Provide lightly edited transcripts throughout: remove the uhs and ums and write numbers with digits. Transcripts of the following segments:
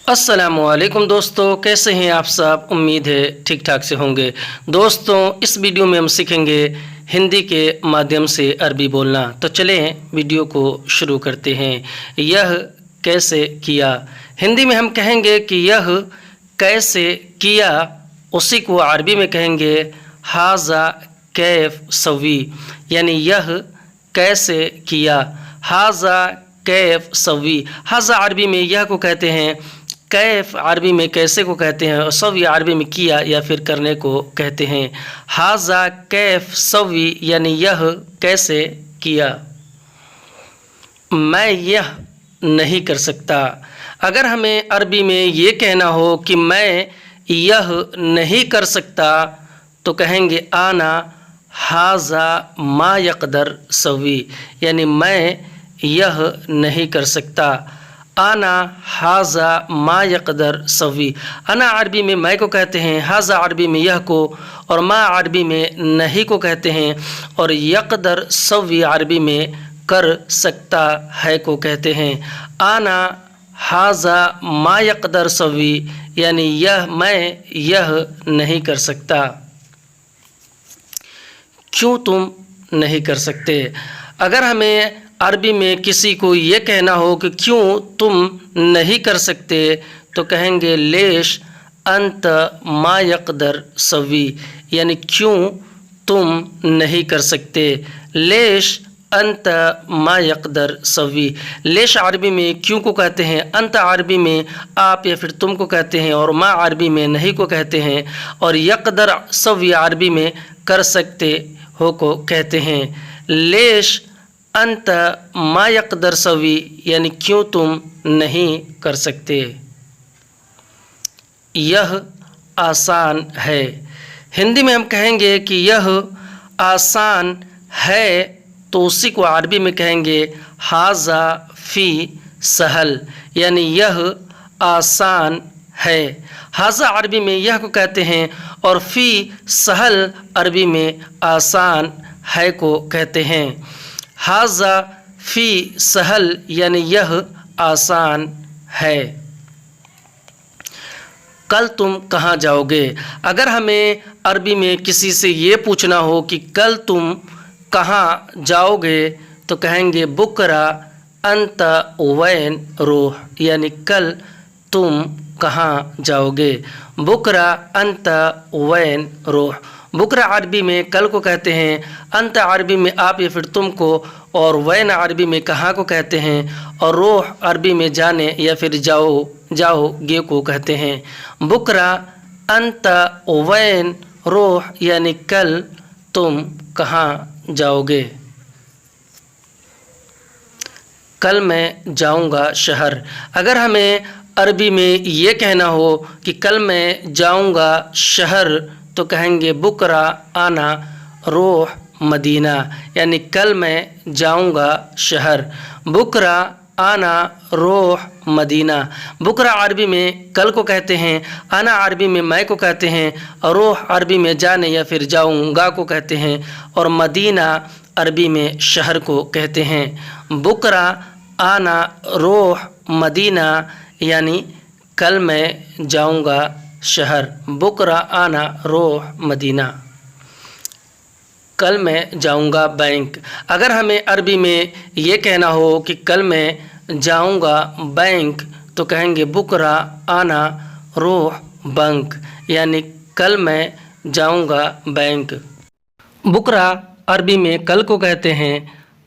अस्सलामुअलैकुम दोस्तों, कैसे हैं आप सब। उम्मीद है ठीक ठाक से होंगे। दोस्तों, इस वीडियो में हम सीखेंगे हिंदी के माध्यम से अरबी बोलना। तो चलें वीडियो को शुरू करते हैं। यह कैसे किया, हिंदी में हम कहेंगे कि यह कैसे किया, उसी को अरबी में कहेंगे हाजा कैफ सवी, यानी यह कैसे किया। हाजा कैफ सवी, हाजा अरबी में यह को कहते हैं, कैफ अरबी में कैसे को कहते हैं, और सवी अरबी में किया या फिर करने को कहते हैं। हाजा कैफ सवी यानी यह कैसे किया। मैं यह नहीं कर सकता। अगर हमें अरबी में ये कहना हो कि मैं यह नहीं कर सकता तो कहेंगे आना हाजा मा यक़दर सवी, यानी मैं यह नहीं कर सकता। आना हाजा मा यक़दर सवी, अना अरबी में मैं को कहते हैं, हाजा अरबी में यह को, और मा अरबी में नहीं को कहते हैं, और यक़दर सवी अरबी में कर सकता है को कहते हैं। आना हाजा मा यक़दर सवी यानी यह मैं यह नहीं कर सकता। क्यों तुम नहीं कर सकते। अगर हमें अरबी में किसी को ये कहना हो कि क्यों तुम नहीं कर सकते तो कहेंगे लेश अंत मा यक़दर सवी, यानी क्यों तुम नहीं कर सकते। लेश अंत मा यक़दर सवी, लेश अरबी में क्यों को कहते हैं, अंत अरबी में आप या फिर तुम को कहते हैं, और मा अरबी में नहीं को कहते हैं, और यक़दर सवी अरबी में कर सकते हो को कहते हैं। लेश अंत मा यक़दर सवी यानी क्यों तुम नहीं कर सकते। यह आसान है, हिंदी में हम कहेंगे कि यह आसान है तो उसी को अरबी में कहेंगे हाजा फ़ी सहल, यानी यह आसान है। हाजा अरबी में यह को कहते हैं, और फ़ी सहल अरबी में आसान है को कहते हैं। हाजा फ़ी सहल यानी यह आसान है। कल तुम कहाँ जाओगे। अगर हमें अरबी में किसी से ये पूछना हो कि कल तुम कहाँ जाओगे तो कहेंगे बुकरा अंत वैन रोह, यानी कल तुम कहाँ जाओगे। बुकरा अंत वैन रोह, बुकरा अरबी में कल को कहते हैं, अंत अरबी में आप या फिर तुम को, और वैन अरबी में कहाँ को कहते हैं, और रोह अरबी में जाने या फिर जाओगे को कहते हैं। बुकरा अंत वैन रोह यानी कल तुम कहाँ जाओगे। कल मैं जाऊंगा शहर। अगर हमें अरबी में ये कहना हो कि कल मैं जाऊंगा शहर तो कहेंगे बुकरा आना रोह मदीना, यानी कल मैं जाऊंगा शहर। बुकरा आना रोह मदीना, बुकरा अरबी में कल को कहते हैं, आना अरबी में मैं को कहते हैं, और रोह अरबी में जाने या फिर जाऊंगा को कहते हैं, और मदीना अरबी में शहर को कहते हैं। बुकरा आना रोह मदीना यानी कल मैं जाऊंगा शहर। बुकरा आना रोह मदीना, कल मैं जाऊंगा बैंक। अगर हमें अरबी में ये कहना हो कि कल मैं जाऊंगा बैंक तो कहेंगे बुकरा आना रोह बैंक, यानी कल मैं जाऊंगा बैंक। बुकरा अरबी में कल को कहते हैं,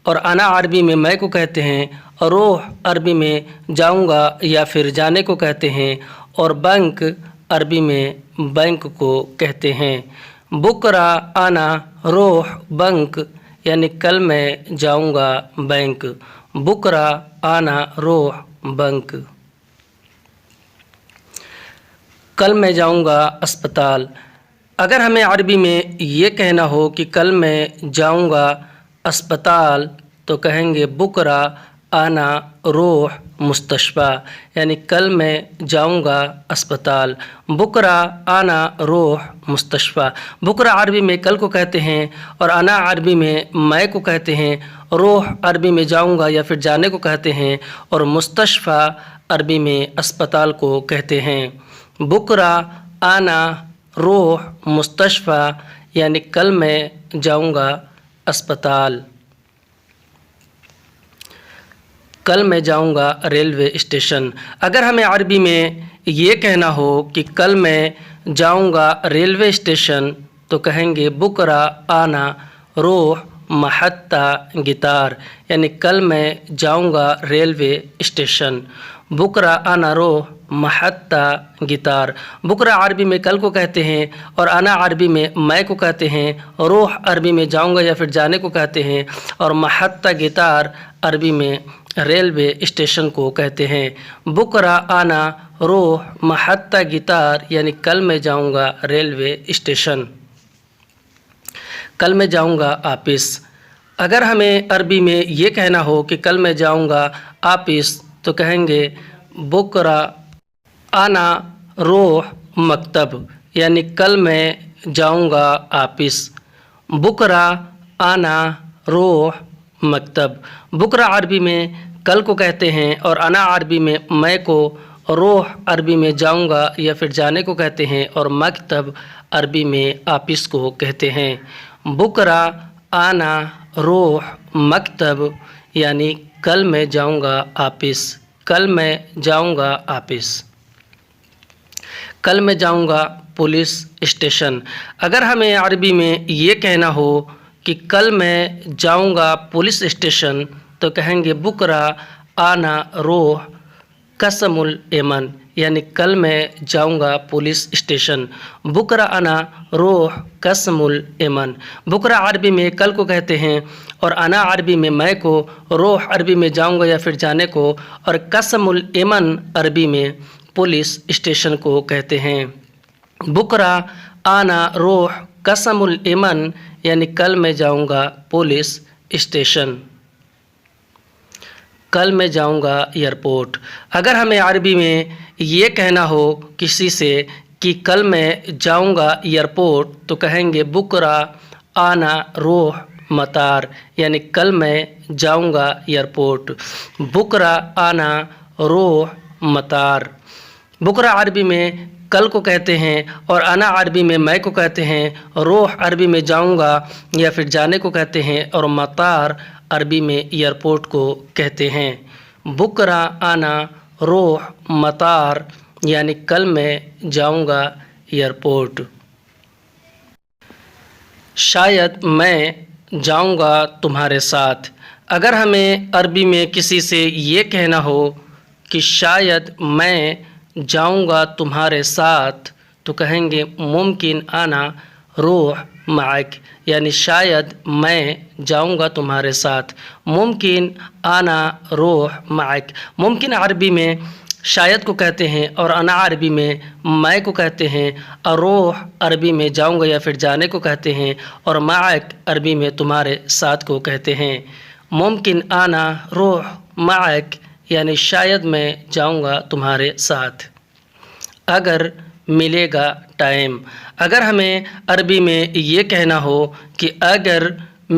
और आना अरबी में मैं को कहते हैं, और रोह अरबी में जाऊंगा या फिर जाने को कहते हैं, और बैंक अरबी में बैंक को कहते हैं। बुकरा आना रोह बैंक यानी कल मैं जाऊंगा बैंक। बुकरा आना रोह बैंक, कल मैं जाऊंगा अस्पताल। अगर हमें अरबी में ये कहना हो कि कल मैं जाऊंगा अस्पताल तो कहेंगे बुकरा आना रोह मुस्तशफ़ा, यानी कल मैं जाऊंगा अस्पताल। बुकरा आना रोह मुस्तशफ़ा, बुकरा अरबी में कल को कहते हैं, और आना अरबी में मैं को कहते हैं, रोह अरबी में जाऊंगा या फिर जाने को कहते हैं, और मुस्तशफ़ा عربی میں اسپتال کو کہتے ہیں۔ بکرا آنا روح مستشفى یعنی کل میں جاؤں گا اسپتال۔ کل میں جاؤں گا ریلوے اسٹیشن۔ اگر ہمیں عربی میں یہ کہنا ہو کہ کل میں جاؤں گا ریلوے اسٹیشن تو کہیں گے بکرا آنا روح محطة قطار یعنی کل میں جاؤں گا ریلوے اسٹیشن۔ بکرا آنا روح محطة قطار۔ بکرا عربی میں کل کو کہتے ہیں اور آنا عربی میں کو کہتے ہیں، روح عربی میں جاؤں گا یا پھر جانے کو کہتے ہیں، اور محطة قطار عربی میں ریلوے اسٹیشن کو کہتے ہیں۔ بکرا آنا روح محطة قطار یعنی کل میں جاؤں گا ریلوے اسٹیشن۔ کل میں جاؤں گا آفس۔ اگر ہمیں عربی میں یہ کہنا ہو کہ کل میں جاؤں گا آفس تو کہیں گے بکرا آنا روح مکتب یعنی کل میں جاؤں گا آفس۔ بکرا آنا روح مکتب۔ بکرا عربی میں کل کو کہتے ہیں اور آنا عربی میں کو، روح عربی میں جاؤں گا یا پھر جانے کو کہتے ہیں، اور مکتب عربی میں آفس کو کہتے ہیں۔ بکرا آنا روح مکتب یعنی کل میں جاؤں گا آفس۔ کل میں جاؤں گا آفس۔ کل میں جاؤں گا پولیس اسٹیشن۔ اگر ہمیں عربی میں یہ کہنا ہو کہ کل میں جاؤں گا پولیس اسٹیشن تو کہیں گے بکرا آنا روح قسم الایمن یعنی کل میں جاؤں گا پولیس اسٹیشن۔ بکرا آنا روح قسم الایمن۔ بکرا عربی میں کل کو کہتے ہیں اور آنا عربی میں کو، روح عربی میں جاؤں گا یا پھر جانے کو، اور قسم الایمن عربی میں پولیس اسٹیشن کو کہتے ہیں۔ بکرا آنا روح قسم الایمن یعنی کل میں جاؤں گا پولیس اسٹیشن۔ کل میں جاؤں گا ایئرپورٹ۔ اگر ہمیں عربی میں یہ کہنا ہو کسی سے کہ کل میں جاؤں گا ایئرپورٹ تو کہیں گے بکرا آنا روح مطار یعنی کل میں جاؤں گا ایئرپورٹ۔ بکرا آنا روح مطار۔ بکرا عربی میں کل کو کہتے ہیں اور آنا عربی میں کو کہتے ہیں، روح عربی میں جاؤں گا یا پھر جانے کو کہتے ہیں، اور مطار عربی میں ایئرپورٹ کو کہتے ہیں۔ بکرا آنا روح مطار یعنی کل میں جاؤں گا ایئرپورٹ۔ شاید میں جاؤں گا تمہارے ساتھ۔ اگر ہمیں عربی میں کسی سے یہ کہنا ہو کہ شاید میں جاؤں گا تمہارے ساتھ تو کہیں گے ممکن آنا روح معک یعنی شاید میں جاؤں گا تمہارے ساتھ۔ ممکن آنا روح معک۔ ممکن عربی میں شاید کو کہتے ہیں اور آنا عربی میں کو کہتے ہیں، اور روح عربی میں جاؤں گا یا پھر جانے کو کہتے ہیں، اور معک عربی میں تمہارے ساتھ کو کہتے ہیں۔ ممکن آنا روح معک یعنی شاید میں جاؤں گا تمہارے ساتھ۔ اگر ملے گا ٹائم۔ اگر ہمیں عربی میں یہ کہنا ہو کہ اگر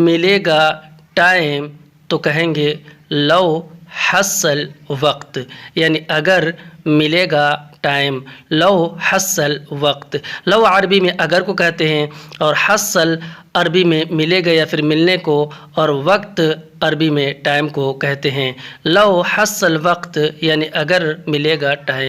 ملے گا ٹائم تو کہیں گے لو حصل وقت یعنی اگر ملے گا ٹائم، لو حصل وقت۔ لو عربی میں اگر کو کہتے ہیں اور حصل عربی میں ملے گا یا پھر ملنے کو، اور وقت عربی میں ٹائم کو کہتے ہیں۔ لو حصل وقت یعنی اگر ملے گا ٹائم۔